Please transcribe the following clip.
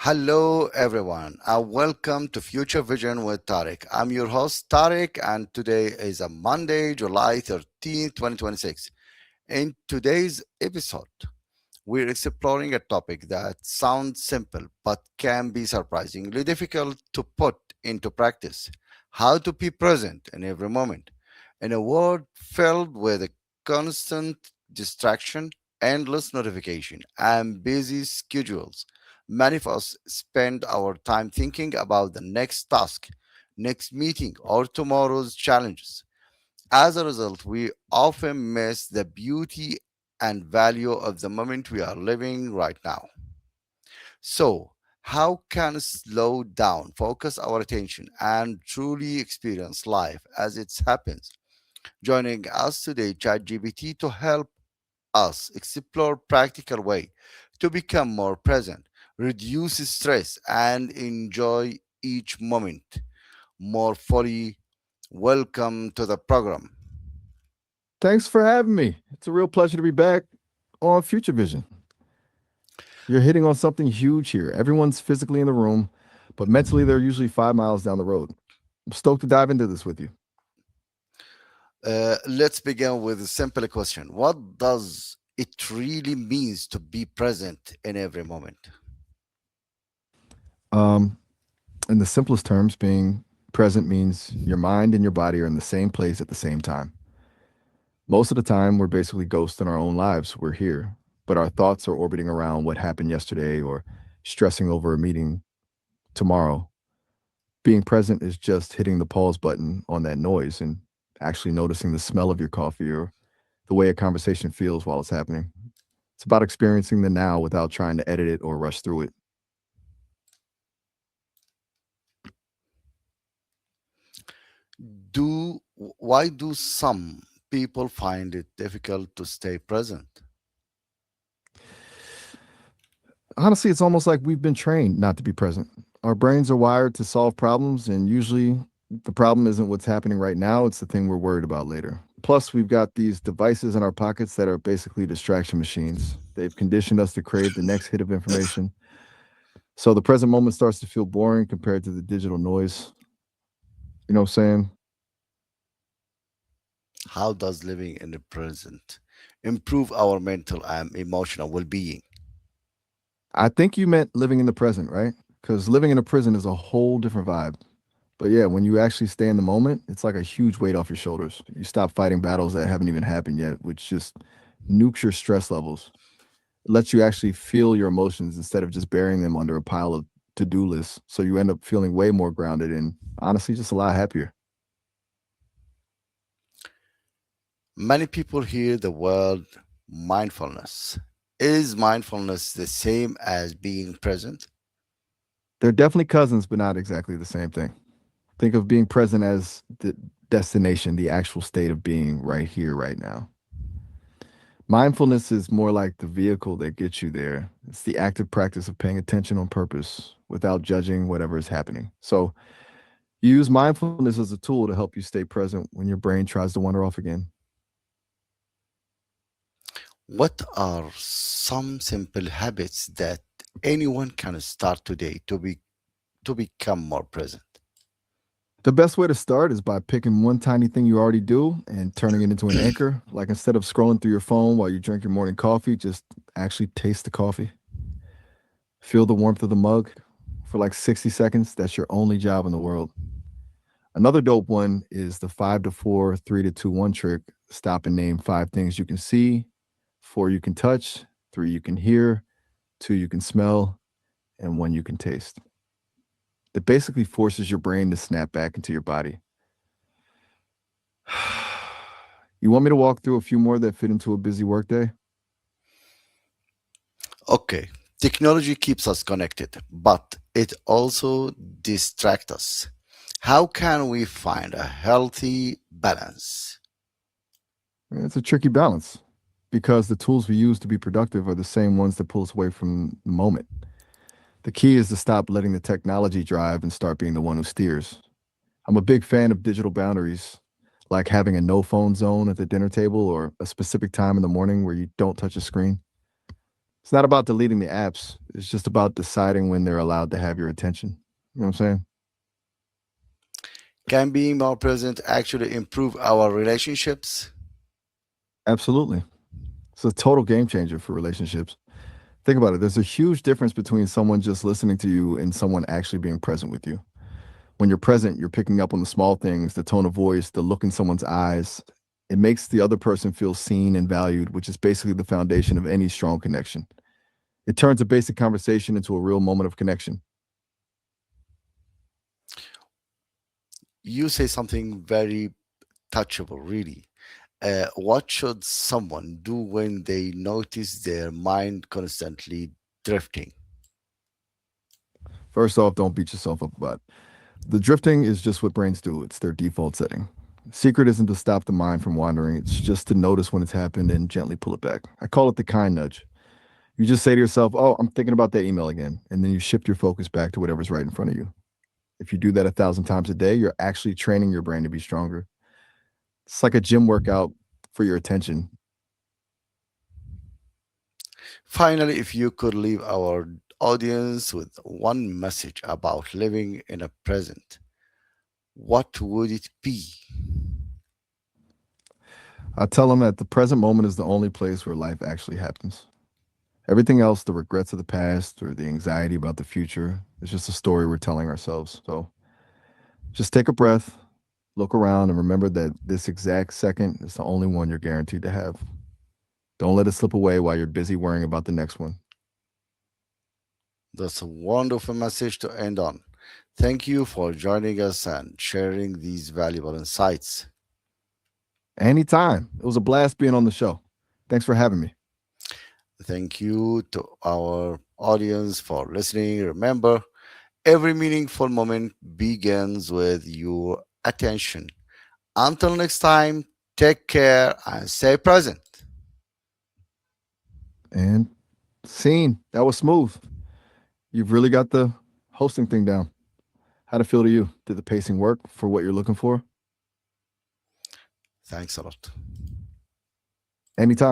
Hello, everyone, and welcome to Future Vision with Tariq. I'm your host, Tariq, and today is a Monday, July 13th, 2026. In today's episode, we're exploring a topic that sounds simple but can be surprisingly difficult to put into practice: how to be present in every moment. In a world filled with a constant distraction, endless notification, and busy schedules, many of us spend our time thinking about the next task, next meeting, or tomorrow's challenges. As a result, we often miss the beauty and value of the moment we are living right now. So, how can we slow down, focus our attention, and truly experience life as it happens? Joining us today, ChatGPT, to help us explore practical way to become more present, reduce stress, and enjoy each moment more fully. Welcome to the program. Thanks for having me. It's a real pleasure to be back on Future Vision. You're hitting on something huge here. Everyone's physically in the room, but mentally they're usually 5 miles down the road. I'm stoked to dive into this with you. Let's begin with a simple question. What does it really means to be present in every moment? Um, in the simplest terms, being present means your mind and your body are in the same place at the same time. Most of the time, we're basically ghosts in our own lives. We're here, but our thoughts are orbiting around what happened yesterday or stressing over a meeting tomorrow. Being present is just hitting the pause button on that noise and actually noticing the smell of your coffee or the way a conversation feels while it's happening. It's about experiencing the now without trying to edit it or rush through it. Why do some people find it difficult to stay present? Honestly, it's almost like we've been trained not to be present. Our brains are wired to solve problems, and usually the problem isn't what's happening right now, it's the thing we're worried about later. Plus, we've got these devices in our pockets that are basically distraction machines. They've conditioned us to crave the next hit of information. So the present moment starts to feel boring compared to the digital noise. You know what I'm saying? How does living in the present improve our mental and emotional well-being? I think you meant living in the present, right? Because living in a prison is a whole different vibe. But yeah, when you actually stay in the moment, it's like a huge weight off your shoulders. You stop fighting battles that haven't even happened yet, which just nukes your stress levels. It lets you actually feel your emotions instead of just burying them under a pile of to do lists. So you end up feeling way more grounded and honestly just a lot happier. Many people hear the word mindfulness. Is mindfulness the same as being present? They're definitely cousins, but not exactly the same thing. Think of being present as the destination, the actual state of being right here, right now. Mindfulness is more like the vehicle that gets you there. It's the active practice of paying attention on purpose without judging whatever is happening. So, use mindfulness as a tool to help you stay present when your brain tries to wander off again. What are some simple habits that anyone can start today to become more present? The best way to start is by picking one tiny thing you already do and turning it into an anchor. Like instead of scrolling through your phone while you drink your morning coffee, just actually taste the coffee. Feel the warmth of the mug for like 60 seconds. That's your only job in the world. Another dope one is the 5 to 4, 3 to 2, 1 trick. Stop and name 5 things you can see, 4 you can touch, 3 you can hear, 2 you can smell, and 1 you can taste. That basically forces your brain to snap back into your body. You want me to walk through a few more that fit into a busy workday? Okay, technology keeps us connected, but it also distracts us. How can we find a healthy balance? It's a tricky balance because the tools we use to be productive are the same ones that pull us away from the moment. The key is to stop letting the technology drive and start being the one who steers. I'm a big fan of digital boundaries, like having a no phone zone at the dinner table or a specific time in the morning where you don't touch a screen. It's not about deleting the apps. It's just about deciding when they're allowed to have your attention. You know what I'm saying? Can being more present actually improve our relationships? Absolutely. It's a total game changer for relationships. Think about it. There's a huge difference between someone just listening to you and someone actually being present with you. When you're present, you're picking up on the small things, the tone of voice, the look in someone's eyes. It makes the other person feel seen and valued, which is basically the foundation of any strong connection. It turns a basic conversation into a real moment of connection. You say something very touchable, really. What should someone do when they notice their mind constantly drifting? First off, don't beat yourself up about it. The drifting is just what brains do, it's their default setting. Secret isn't to stop the mind from wandering, it's just to notice when it's happened and gently pull it back. I call it the kind nudge. You just say to yourself, "Oh, I'm thinking about that email again." And then you shift your focus back to whatever's right in front of you. If you do that 1,000 times a day, you're actually training your brain to be stronger. It's like a gym workout for your attention. Finally, if you could leave our audience with one message about living in a present, what would it be? I tell them that the present moment is the only place where life actually happens. Everything else, the regrets of the past or the anxiety about the future, is just a story we're telling ourselves. So just take a breath, look around, and remember that this exact second is the only one you're guaranteed to have. Don't let it slip away while you're busy worrying about the next one. That's a wonderful message to end on. Thank you for joining us and sharing these valuable insights. Anytime. It was a blast being on the show. Thanks for having me. Thank you to our audience for listening. Remember, every meaningful moment begins with your attention. Until next time, take care and stay present. And scene, that was smooth. You've really got the hosting thing down. How'd it feel to you? Did the pacing work for what you're looking for? Thanks a lot. Anytime.